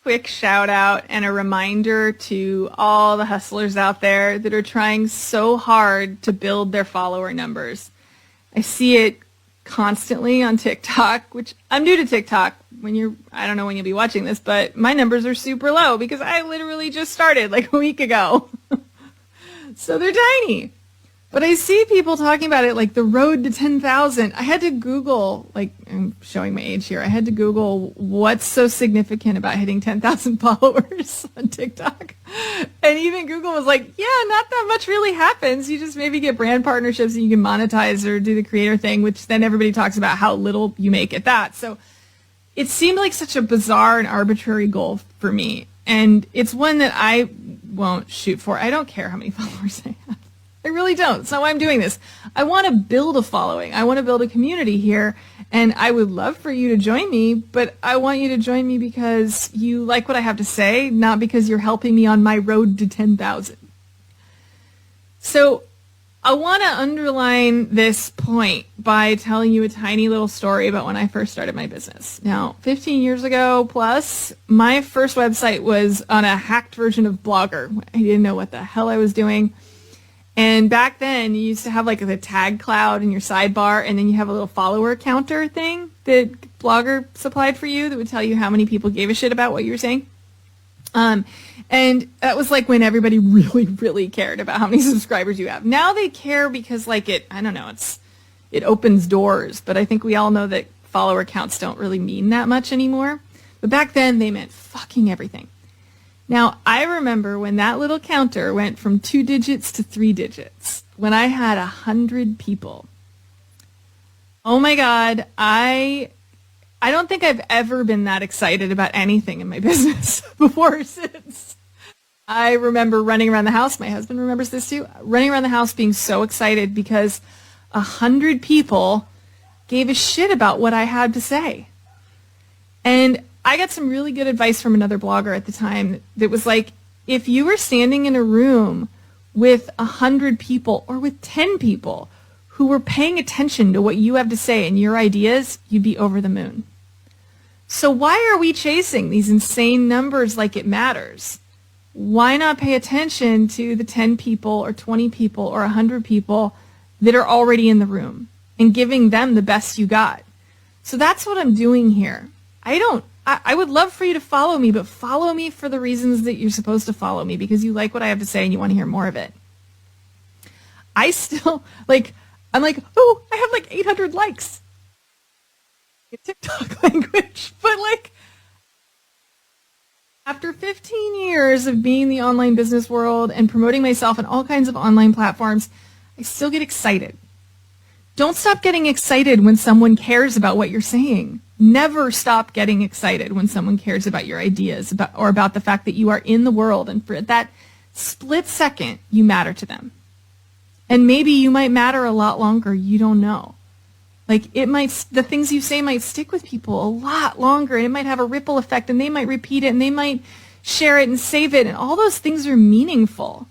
quick shout out and a reminder to all the hustlers out there that are trying so hard to build their follower numbers. I see it constantly on TikTok, which I'm new to TikTok. I don't know when you'll be watching this, but my numbers are super low because I literally just started like a week ago. So they're tiny. But I see people talking about it like the road to 10,000. I had to Google, like, I'm showing my age here. I had to Google what's so significant about hitting 10,000 followers on TikTok. And even Google was like, yeah, not that much really happens. You just maybe get brand partnerships and you can monetize or do the creator thing, which then everybody talks about how little you make at that. So it seemed like such a bizarre and arbitrary goal for me. And it's one that I won't shoot for. I don't care how many followers I have. I really don't. That's not why I'm doing this. I want to build a following. I want to build a community here, and I would love for you to join me, but I want you to join me because you like what I have to say, not because you're helping me on my road to 10,000. So I want to underline this point by telling you a tiny little story about when I first started my business. Now, 15 years ago plus, my first website was on a hacked version of Blogger. I didn't know what the hell I was doing. And back then, you used to have like the tag cloud in your sidebar, and then you have a little follower counter thing that Blogger supplied for you that would tell you how many people gave a shit about what you were saying. And that was like when everybody really, really cared about how many subscribers you have. Now they care because like it opens doors, but I think we all know that follower counts don't really mean that much anymore. But back then, they meant fucking everything. Now, I remember when that little counter went from 2 digits to 3 digits, when I had 100 people. Oh my God, I don't think I've ever been that excited about anything in my business before or since. I remember running around the house, my husband remembers this too, running around the house being so excited because 100 people gave a shit about what I had to say. And I got some really good advice from another blogger at the time that was like, if you were standing in a room with 100 people or with 10 people who were paying attention to what you have to say and your ideas, you'd be over the moon. So why are we chasing these insane numbers like it matters? Why not pay attention to the 10 people or 20 people or 100 people that are already in the room and giving them the best you got? So that's what I'm doing here. I would love for you to follow me, but follow me for the reasons that you're supposed to follow me, because you like what I have to say and you want to hear more of it. I still, I'm like, oh, I have like 800 likes. TikTok language. But like, after 15 years of being in the online business world and promoting myself on all kinds of online platforms, I still get excited. Don't stop getting excited when someone cares about what you're saying. Never stop getting excited when someone cares about your ideas or about the fact that you are in the world, and for that split second, you matter to them. And maybe you might matter a lot longer. You don't know. Like the things you say might stick with people a lot longer, and it might have a ripple effect, and they might repeat it, and they might share it and save it, and all those things are meaningful.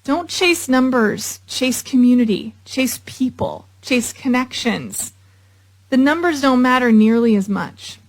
Don't chase numbers, chase community, chase people, chase connections. The numbers don't matter nearly as much.